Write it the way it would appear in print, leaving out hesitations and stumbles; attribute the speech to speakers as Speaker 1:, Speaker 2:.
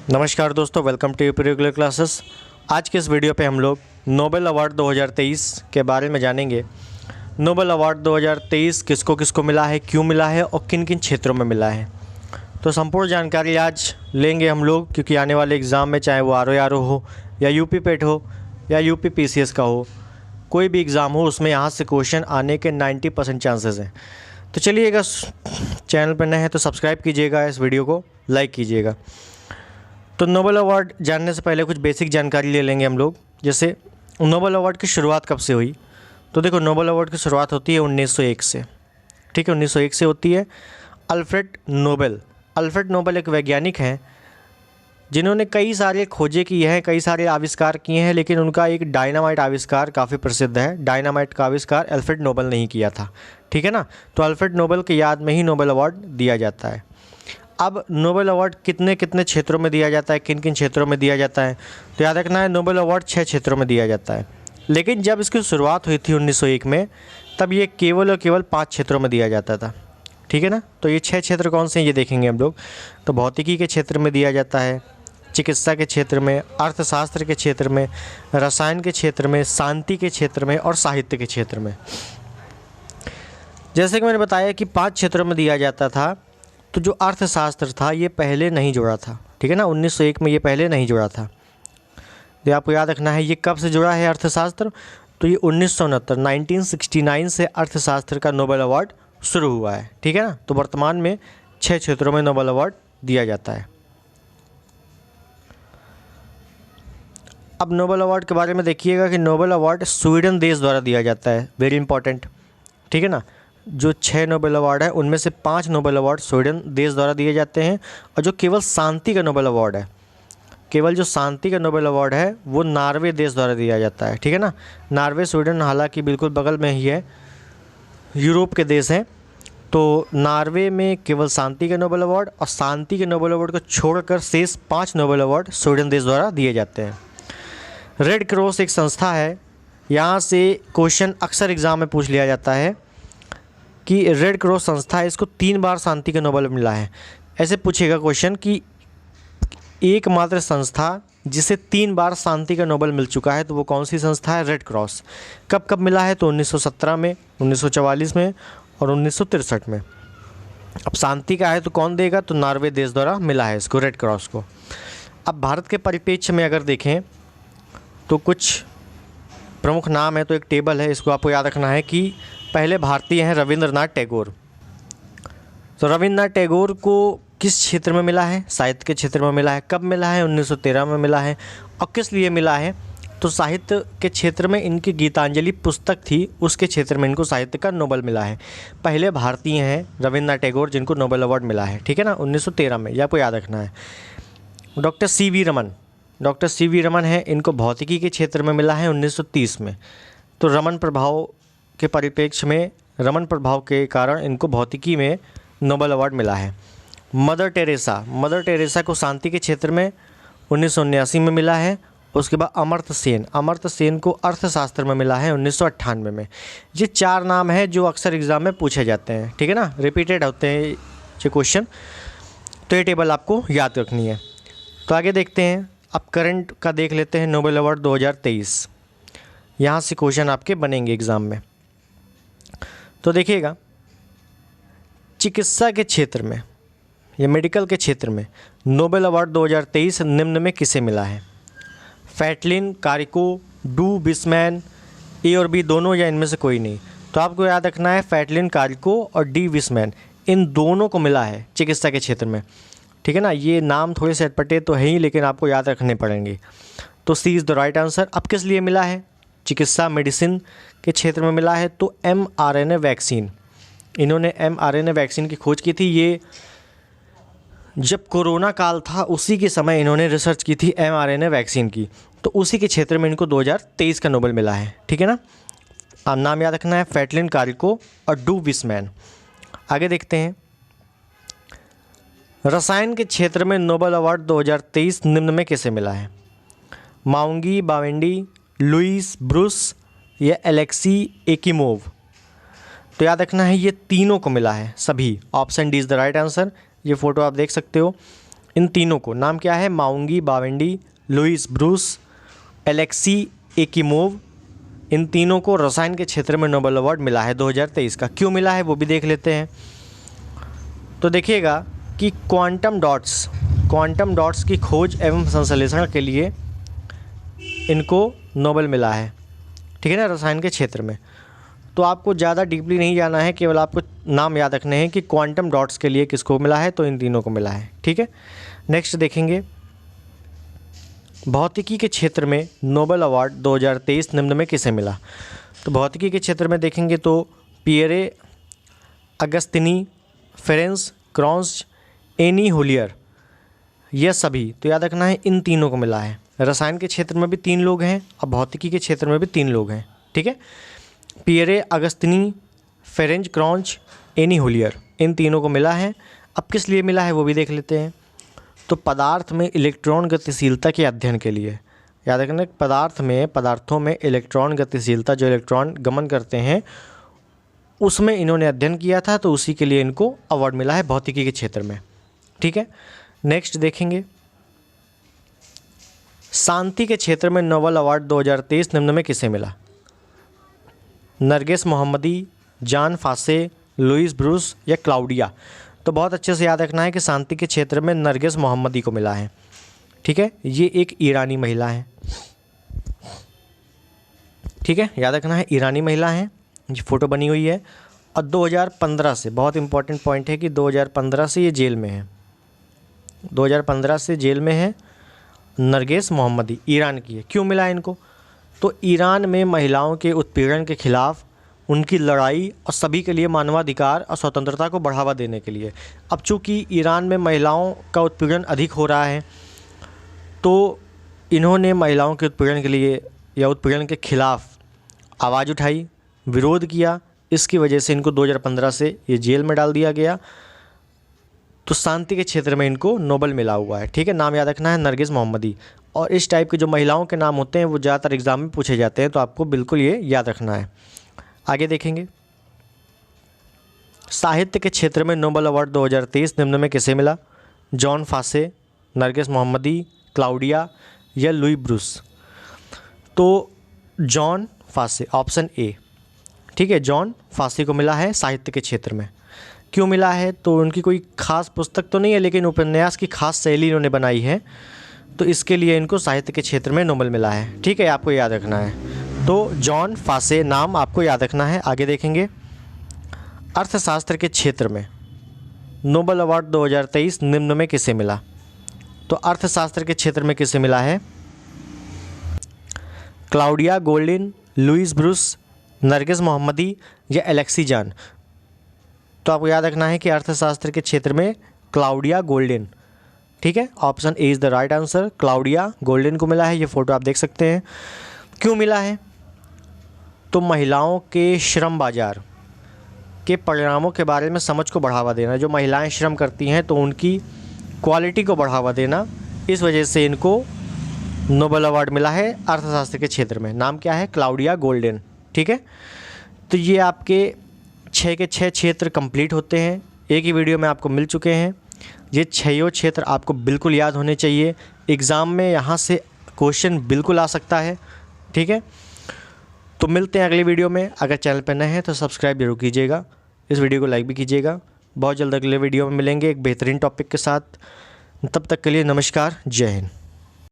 Speaker 1: नमस्कार दोस्तों, welcome to UP regular classes. आज के इस वीडियो पे हम लोग नोबेल अवार्ड 2023 के बारे में जानेंगे। नोबेल अवार्ड 2023 किसको किसको मिला है, क्यों मिला है और किन किन क्षेत्रों में मिला है, तो संपूर्ण जानकारी आज लेंगे हम लोग। क्योंकि आने वाले एग्ज़ाम में, चाहे वो RO हो या यूपी पेट हो या यूपी PCS का हो, कोई भी एग्ज़ाम हो, उसमें यहाँ से क्वेश्चन आने के 90% चांसेस हैं। तो चलिए, अगर चैनल पर नए हैं तो सब्सक्राइब कीजिएगा, इस वीडियो को लाइक कीजिएगा। तो नोबेल अवार्ड जानने से पहले कुछ बेसिक जानकारी ले लेंगे हम लोग। जैसे नोबेल अवार्ड की शुरुआत कब से हुई, तो देखो, नोबेल अवार्ड की शुरुआत होती है 1901 से। ठीक है, 1901 से होती है। अल्फ्रेड नोबेल एक वैज्ञानिक हैं जिन्होंने कई सारे खोजें की हैं, कई सारे आविष्कार किए हैं, लेकिन उनका एक डायनामाइट आविष्कार काफ़ी प्रसिद्ध है। डायनामाइट का आविष्कार अल्फ्रेड नोबेल ने ही किया था। ठीक है ना, तो अल्फ्रेड नोबेल की याद में ही नोबेल अवार्ड दिया जाता है। अब नोबेल अवार्ड कितने कितने क्षेत्रों में दिया जाता है, किन किन क्षेत्रों में दिया जाता है, तो याद रखना है, नोबेल अवार्ड 6 क्षेत्रों में दिया जाता है। लेकिन जब इसकी शुरुआत हुई थी 1901 में, तब ये केवल और केवल 5 क्षेत्रों में दिया जाता था। ठीक है ना, तो ये 6 क्षेत्र कौन से हैं ये देखेंगे हम लोग। तो भौतिकी के क्षेत्र में दिया जाता है, चिकित्सा के क्षेत्र में, अर्थशास्त्र के क्षेत्र में, रसायन के क्षेत्र में, शांति के क्षेत्र में और साहित्य के क्षेत्र में। जैसे कि मैंने बताया कि 5 क्षेत्रों में दिया जाता था, तो जो अर्थशास्त्र था ये पहले नहीं जुड़ा था। ठीक है ना, 1901 में ये पहले नहीं जुड़ा था। तो आपको याद रखना है, ये कब से जुड़ा है अर्थशास्त्र, तो ये 1969 से अर्थशास्त्र का नोबेल अवार्ड शुरू हुआ है। ठीक है ना, तो वर्तमान में 6 क्षेत्रों में नोबेल अवार्ड दिया जाता है। अब नोबेल अवार्ड के बारे में देखिएगा कि नोबेल अवार्ड स्वीडन देश द्वारा दिया जाता है। Very important. ठीक है ना, जो 6 नोबेल अवार्ड है उनमें से 5 नोबेल अवार्ड स्वीडन देश द्वारा दिए जाते हैं, और जो केवल शांति का नोबेल अवार्ड है, केवल जो शांति का नोबेल अवार्ड है, वो नॉर्वे देश द्वारा दिया जाता है। ठीक है ना, नॉर्वे स्वीडन हालांकि बिल्कुल बगल में ही है, यूरोप के देश हैं। तो नॉर्वे में केवल शांति का नोबेल अवार्ड, और शांति के नोबेल अवार्ड को छोड़कर शेष 5 नोबेल अवार्ड स्वीडन देश द्वारा दिए जाते हैं। रेड क्रॉस एक संस्था है, यहाँ से क्वेश्चन अक्सर एग्ज़ाम में पूछ लिया जाता है कि रेड क्रॉस संस्था है, इसको 3 बार शांति का नोबेल मिला है। ऐसे पूछेगा क्वेश्चन कि एकमात्र संस्था जिसे 3 बार शांति का नोबेल मिल चुका है, तो वो कौन सी संस्था है? Red cross. कब कब मिला है? तो 1917 में, 1944 में और 1963 में। अब शांति का है तो कौन देगा? तो नॉर्वे देश द्वारा मिला है इसको, रेड क्रॉस को। अब भारत के परिप्रेक्ष्य में अगर देखें तो कुछ प्रमुख नाम है, तो एक टेबल है, इसको आपको याद रखना है कि पहले भारतीय हैं रविंद्रनाथ टैगोर। तो रविंद्रनाथ टैगोर को किस क्षेत्र में मिला है? साहित्य के क्षेत्र में मिला है। कब मिला है? 1913 में मिला है। और किस लिए मिला है? तो साहित्य के क्षेत्र में इनकी गीतांजलि पुस्तक थी, उसके क्षेत्र में इनको साहित्य का नोबेल मिला है। पहले भारतीय हैं रविंद्रनाथ टैगोर जिनको नोबेल अवार्ड मिला है। ठीक है ना, 1913 में, यह आपको याद रखना है। डॉक्टर सी वी रमन है, इनको भौतिकी के क्षेत्र में मिला है 1930 में। तो रमन प्रभाव के परिप्रेक्ष्य में, रमन प्रभाव के कारण इनको भौतिकी में नोबेल अवार्ड मिला है। मदर टेरेसा को शांति के क्षेत्र में 1979 में मिला है। उसके बाद अमर्त्य सेन को अर्थशास्त्र में मिला है 1998 में। ये 4 नाम हैं जो अक्सर एग्ज़ाम में पूछे जाते हैं। ठीक है ना, रिपीटेड होते हैं ये क्वेश्चन, तो ये टेबल आपको याद रखनी है। तो आगे देखते हैं, अब करंट का देख लेते हैं। नोबेल अवार्ड 2023, यहाँ से क्वेश्चन आपके बनेंगे एग्ज़ाम में। तो देखिएगा, चिकित्सा के क्षेत्र में या मेडिकल के क्षेत्र में नोबेल अवार्ड 2023 निम्न में किसे मिला है? फैटलिन, कारिको, डू विस्मैन, ए और बी दोनों, या इनमें से कोई नहीं? तो आपको याद रखना है फैटलिन, कारिको और डी विस्मैन, इन दोनों को मिला है चिकित्सा के क्षेत्र में। ठीक है ना, ये नाम थोड़े से अटपटे तो हैं ही, लेकिन आपको याद रखने पड़ेंगे। तो सी इज़ द राइट आंसर। अब किस लिए मिला है? चिकित्सा, मेडिसिन के क्षेत्र में मिला है। तो mRNA वैक्सीन, इन्होंने mRNA वैक्सीन की खोज की थी। ये जब कोरोना काल था उसी के समय इन्होंने रिसर्च की थी mRNA वैक्सीन की, तो उसी के क्षेत्र में इनको 2023 का नोबेल मिला है। ठीक है ना, आप नाम याद रखना है, फैटलिन, कारिको और डू विस्मैन। आगे देखते हैं, रसायन के क्षेत्र में नोबेल अवार्ड 2023 निम्न में किसे मिला है? माउंगी, बावेंडी, लुइस ब्रूस या एलेक्सी एकिमोव? तो याद रखना है, ये तीनों को मिला है सभी। Option D is the right answer. ये फ़ोटो आप देख सकते हो, इन तीनों को नाम क्या है, माउंगी बावेंडी, लुइस ब्रूस, एलेक्सी एकिमोव, इन तीनों को रसायन के क्षेत्र में नोबेल अवार्ड मिला है 2023 का। क्यों मिला है वो भी देख लेते हैं। तो देखिएगा कि क्वांटम डॉट्स की खोज एवं संश्लेषण के लिए इनको नोबेल मिला है, ठीक है ना, रसायन के क्षेत्र में। तो आपको ज़्यादा डीपली नहीं जाना है, केवल आपको नाम याद रखने हैं कि क्वांटम डॉट्स के लिए किसको मिला है, तो इन तीनों को मिला है, ठीक है। नेक्स्ट देखेंगे, भौतिकी के क्षेत्र में नोबेल अवार्ड 2023 निम्न में किसे मिला। तो भौतिकी के क्षेत्र में देखेंगे तो पियरे अगस्तिनी, फेरेंस क्रॉन्स, एनी होलियर, यह सभी, तो याद रखना है इन तीनों को मिला है। रसायन के क्षेत्र में भी 3 लोग हैं और भौतिकी के क्षेत्र में भी 3 लोग हैं, ठीक है। पियरे अगस्तिनी, फेरेंज क्रॉन्च, एनी होलियर, इन तीनों को मिला है। अब किस लिए मिला है वो भी देख लेते हैं। तो पदार्थ में इलेक्ट्रॉन गतिशीलता के अध्ययन के लिए, याद रखना पदार्थों में इलेक्ट्रॉन गतिशीलता, जो इलेक्ट्रॉन गमन करते हैं, उसमें इन्होंने अध्ययन किया था, तो उसी के लिए इनको अवार्ड मिला है भौतिकी के क्षेत्र में, ठीक है। नेक्स्ट देखेंगे, शांति के क्षेत्र में नोबेल अवार्ड 2023 निम्न में किसे मिला। नरगिस मोहम्मदी, जॉन फासे, लुइस ब्रूस या क्लाउडिया। तो बहुत अच्छे से याद रखना है कि शांति के क्षेत्र में नरगिस मोहम्मदी को मिला है, ठीक है। ये एक ईरानी महिला है, ठीक है, याद रखना है ईरानी महिला है। ये फ़ोटो बनी हुई है और 2015 से, बहुत इंपॉर्टेंट पॉइंट है कि 2015 से ये जेल में है, 2015 से जेल में है। नरगिस मोहम्मदी ईरान की है। क्यों मिला इनको, तो ईरान में महिलाओं के उत्पीड़न के खिलाफ उनकी लड़ाई और सभी के लिए मानवाधिकार और स्वतंत्रता को बढ़ावा देने के लिए। अब चूँकि ईरान में महिलाओं का उत्पीड़न अधिक हो रहा है, तो इन्होंने महिलाओं के उत्पीड़न के लिए या उत्पीड़न के खिलाफ आवाज़ उठाई, विरोध किया। इसकी वजह से इनको 2015 से ये जेल में डाल दिया गया। तो शांति के क्षेत्र में इनको नोबेल मिला हुआ है, ठीक है। नाम याद रखना है नरगिस मोहम्मदी। और इस टाइप के जो महिलाओं के नाम होते हैं वो ज़्यादातर एग्ज़ाम में पूछे जाते हैं, तो आपको बिल्कुल ये याद रखना है। आगे देखेंगे, साहित्य के क्षेत्र में नोबेल अवार्ड 2023 निम्न में किसे मिला। जॉन फासे, नरगिस मोहम्मदी, क्लाउडिया या लुई ब्रूस। तो जॉन फासे, ऑप्शन ए, ठीक है, जॉन फासे को मिला है साहित्य के क्षेत्र में। क्यों मिला है, तो उनकी कोई खास पुस्तक तो नहीं है, लेकिन उपन्यास की खास शैली इन्होंने बनाई है, तो इसके लिए इनको साहित्य के क्षेत्र में नोबेल मिला है, ठीक है, आपको याद रखना है। तो जॉन फासे नाम आपको याद रखना है। आगे देखेंगे, अर्थशास्त्र के क्षेत्र में नोबेल अवार्ड 2023 निम्न में किसे मिला। तो अर्थशास्त्र के क्षेत्र में किसे मिला है, Claudia Goldin, Louis Brus, Narges Mohammadi या एलेक्सी जॉन। तो आपको याद रखना है कि अर्थशास्त्र के क्षेत्र में क्लाउडिया गोल्डिन, ठीक है, option A is the right answer. Claudia Goldin को मिला है, ये फ़ोटो आप देख सकते हैं। क्यों मिला है, तो महिलाओं के श्रम बाजार के परिणामों के बारे में समझ को बढ़ावा देना। जो महिलाएं श्रम करती हैं तो उनकी क्वालिटी को बढ़ावा देना, इस वजह से इनको नोबेल अवार्ड मिला है अर्थशास्त्र के क्षेत्र में। नाम क्या है, क्लाउडिया गोल्डिन, ठीक है। तो ये आपके 6 के 6 क्षेत्र कंप्लीट होते हैं, एक ही वीडियो में आपको मिल चुके हैं। ये 6 क्षेत्र आपको बिल्कुल याद होने चाहिए, एग्ज़ाम में यहाँ से क्वेश्चन बिल्कुल आ सकता है, ठीक है। तो मिलते हैं अगली वीडियो में। अगर चैनल पर नए हैं तो सब्सक्राइब जरूर कीजिएगा, इस वीडियो को लाइक भी कीजिएगा। बहुत जल्द अगले वीडियो में मिलेंगे एक बेहतरीन टॉपिक के साथ। तब तक के लिए नमस्कार, जय हिंद।